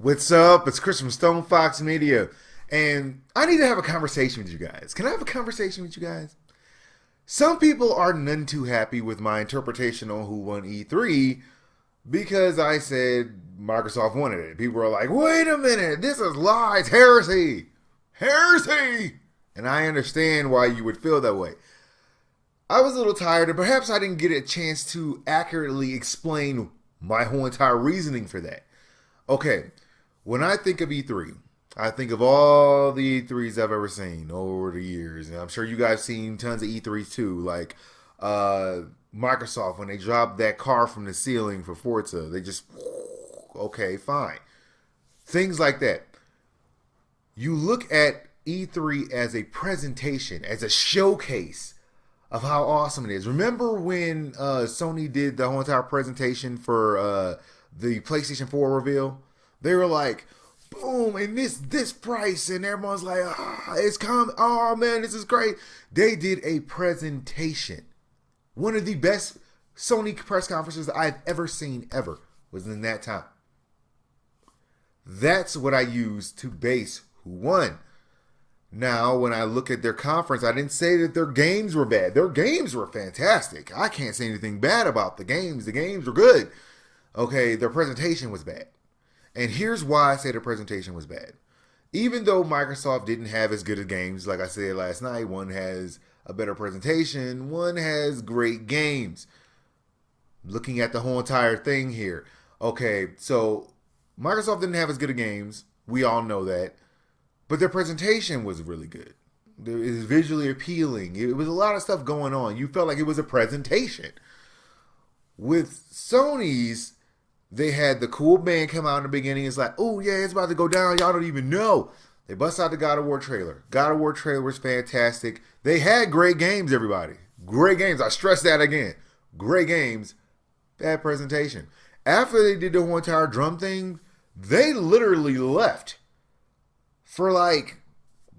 What's up? It's Chris from StonefoxMedia, and I need to have a conversation with you guys. Can I have a conversation with you guys? Some people are none too happy with my interpretation on who won E3 because I said Microsoft wanted it. People are like, wait a minute, this is lies, heresy, heresy. And I understand why you would feel that way. I was a little tired, and perhaps I didn't get a chance to accurately explain my whole entire reasoning for that. Okay, when I think of E3, I think of all the E3s I've ever seen over the years. And I'm sure you guys seen tons of E3s too. Like Microsoft, when they dropped that car from the ceiling for Forza, they just, okay, fine. Things like that. You look at E3 as a presentation, as a showcase of how awesome it is. Remember when Sony did the whole entire presentation for the PlayStation 4 reveal? They were like, boom, and this price, and everyone's like, it's coming. Oh man, this is great. They did a presentation. One of the best Sony press conferences I've ever seen ever was in that time. That's what I use to base who won. Now, when I look at their conference, I didn't say that their games were bad. Their games were fantastic. I can't say anything bad about the games. The games were good. Okay, their presentation was bad. And here's why I say the presentation was bad. Even though Microsoft didn't have as good of games, like I said last night, one has a better presentation, one has great games. Looking at the whole entire thing here. Okay, so Microsoft didn't have as good of games. We all know that. But their presentation was really good. It was visually appealing. It was a lot of stuff going on. You felt like it was a presentation. With Sony's, they had the cool band come out in the beginning. It's like, oh yeah, it's about to go down. Y'all don't even know. They bust out the God of War trailer. God of War trailer was fantastic. They had great games, everybody. Great games. I stress that again. Great games. Bad presentation. After they did the whole entire drum thing, they literally left for like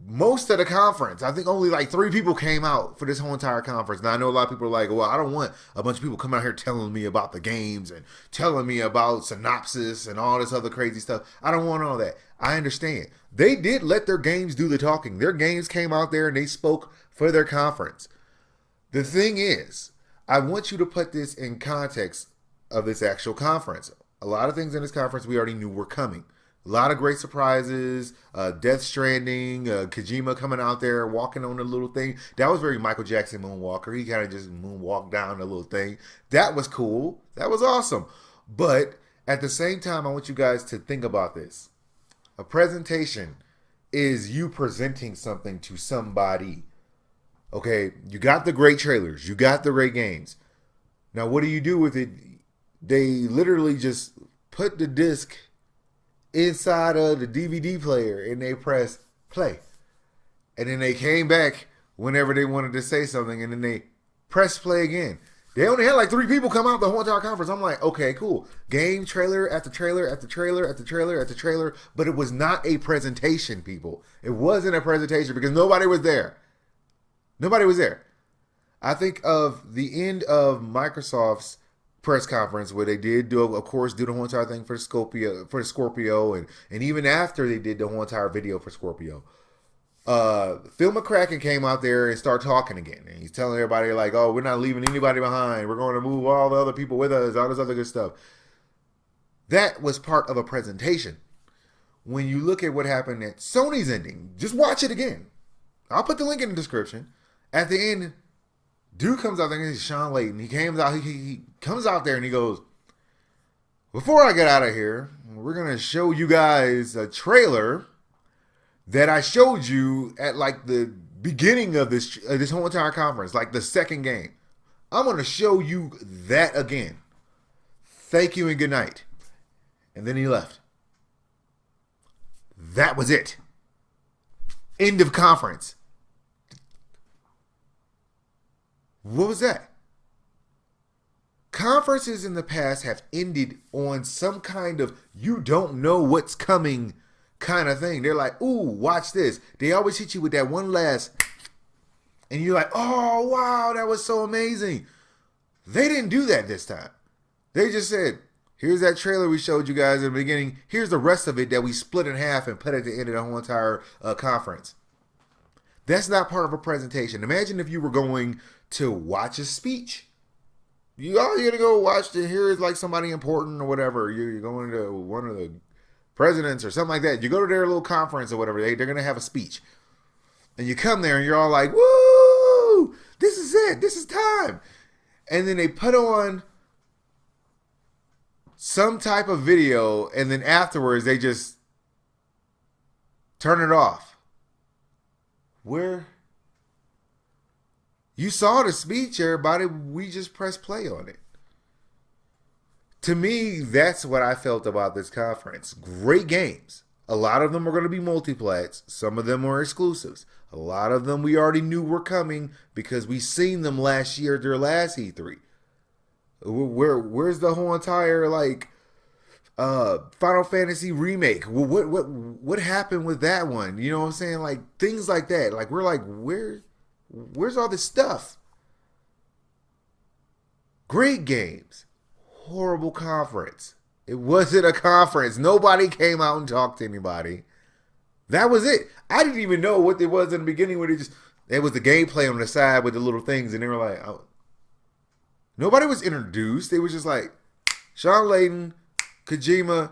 most of the conference. I think only like 3 people came out for this whole entire conference. Now I know a lot of people are like, well, I don't want a bunch of people coming out here telling me about the games and telling me about synopsis and all this other crazy stuff. I don't want all that. I understand. They did let their games do the talking. Their games came out there and they spoke for their conference. The thing is, I want you to put this in context of this actual conference. A lot of things in this conference we already knew were coming. A lot of great surprises, Death Stranding, Kojima coming out there, walking on a little thing. That was very Michael Jackson moonwalker. He kind of just moonwalked down a little thing. That was cool. That was awesome. But at the same time, I want you guys to think about this. A presentation is you presenting something to somebody. Okay, you got the great trailers. You got the great games. Now, what do you do with it? They literally just put the disc inside of the DVD player and they press play. And then they came back whenever they wanted to say something and then they press play again. They only had like 3 people come out the whole entire conference. I'm like, okay, cool. Game trailer after trailer after trailer after trailer after trailer. But it was not a presentation, people. It wasn't a presentation because nobody was there. Nobody was there. I think of the end of Microsoft's press conference where they did do, of course, do the whole entire thing for Scorpio, and even after they did the whole entire video for Scorpio, Phil McCracken came out there and started talking again, and he's telling everybody like, "Oh, we're not leaving anybody behind. We're going to move all the other people with us, all this other good stuff." That was part of a presentation. When you look at what happened at Sony's ending, just watch it again. I'll put the link in the description. At the end, dude comes out there, and it's Sean Layton. He comes out there and he goes, before I get out of here, we're going to show you guys a trailer that I showed you at like the beginning of this whole entire conference, like the second game. I'm going to show you that again. Thank you and good night. And then he left. That was it. End of conference. What was that? Conferences in the past have ended on some kind of you don't know what's coming kind of thing. They're like, ooh, watch this. They always hit you with that one last, and you're like, oh, wow, that was so amazing. They didn't do that this time. They just said, Here's that trailer we showed you guys in the beginning. Here's the rest of it that we split in half and put at the end of the whole entire conference. That's not part of a presentation. Imagine if you were going to watch a speech. You're going to go watch it. Here is like somebody important or whatever. You're going to one of the presidents or something like that. You go to their little conference or whatever. They're going to have a speech. And you come there and you're all like, woo! This is it. This is time. And then they put on some type of video, and then afterwards they just turn it off. Where you saw the speech, everybody, we just press play on it. To me, that's what I felt about this conference. Great games. A lot of them are going to be multiplex. Some of them are exclusives. A lot of them we already knew were coming because we seen them last year at their last E3. Where's the whole entire like Final Fantasy remake? What happened with that one? You know what I'm saying? Like things like that. Like we're like, where's all this stuff? Great games. Horrible conference. It wasn't a conference. Nobody came out and talked to anybody. That was it. I didn't even know what it was in the beginning when it was the gameplay on the side with the little things, and they were like, oh. Nobody was introduced. It was just like Sean Layden, Kojima,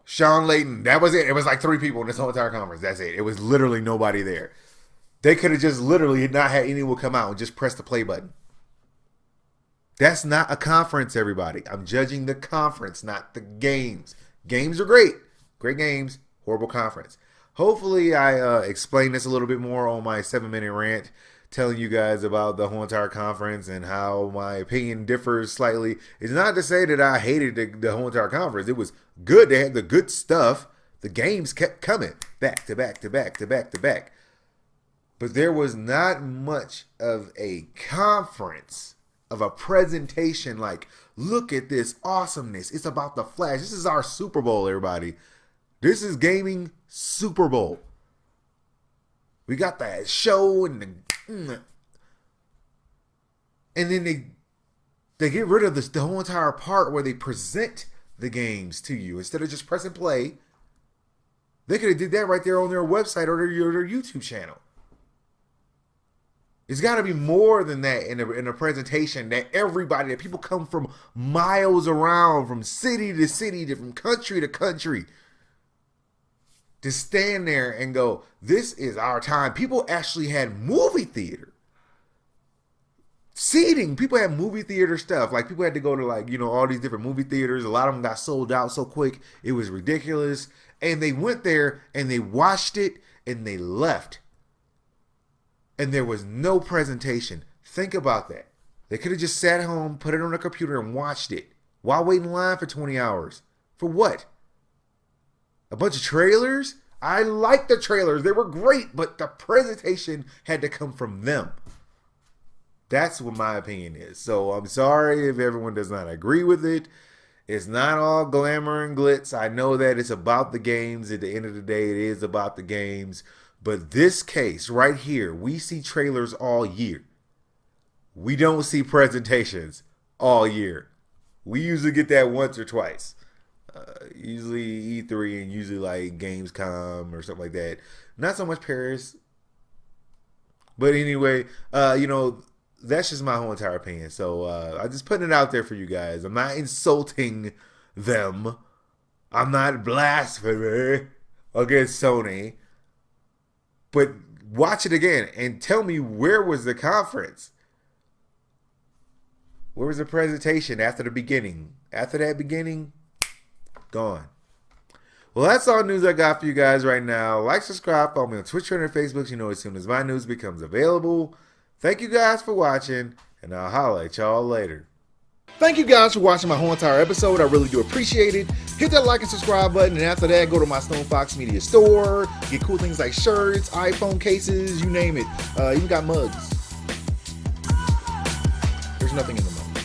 Sean Layden. That was it. It was like 3 people in this whole entire conference. That's it. It was literally nobody there. They could have just literally not had anyone come out and just press the play button. That's not a conference, everybody. I'm judging the conference, not the games. Games are great. Great games. Horrible conference. Hopefully I explained this a little bit more on my 7-minute rant, telling you guys about the whole entire conference and how my opinion differs slightly. It's not to say that I hated the whole entire conference. It was good. They had the good stuff. The games kept coming back to back to back to back to back. But there was not much of a conference, of a presentation like, look at this awesomeness. It's about the Flash. This is our Super Bowl, everybody. This is gaming Super Bowl. We got that show and then they get rid of the whole entire part where they present the games to you instead of just pressing play. They could have did that right there on their website or their YouTube channel. It's got to be more than that in a presentation that everybody, that people come from miles around, from city to city, from country to country, to stand there and go, this is our time. People actually had movie theater seating. People had movie theater stuff. Like people had to go to like, all these different movie theaters. A lot of them got sold out so quick. It was ridiculous. And they went there and they watched it and they left. And there was no presentation. Think about that. They could have just sat home, put it on a computer and watched it. Why wait in line for 20 hours? For what? A bunch of trailers? I liked the trailers. They were great, but the presentation had to come from them. That's what my opinion is. So I'm sorry if everyone does not agree with it. It's not all glamour and glitz. I know that it's about the games. At the end of the day, it is about the games. But this case right here, we see trailers all year. We don't see presentations all year. We usually get that once or twice. Usually E3 and usually like Gamescom or something like that. Not so much Paris. But anyway, that's just my whole entire opinion. So I'm just putting it out there for you guys. I'm not insulting them. I'm not blaspheming against Sony. But watch it again and tell me, where was the conference? Where was the presentation after the beginning? After that beginning, gone. Well, that's all news I got for you guys right now. Like, subscribe, follow me on Twitch, Twitter, and Facebook. You know, as soon as my news becomes available. Thank you guys for watching, and I'll holla at y'all later. Thank you guys for watching my whole entire episode. I really do appreciate it. Hit that like and subscribe button, and after that, go to my StonefoxMedia store. Get cool things like shirts, iPhone cases, you name it. Even got mugs. There's nothing in the mug.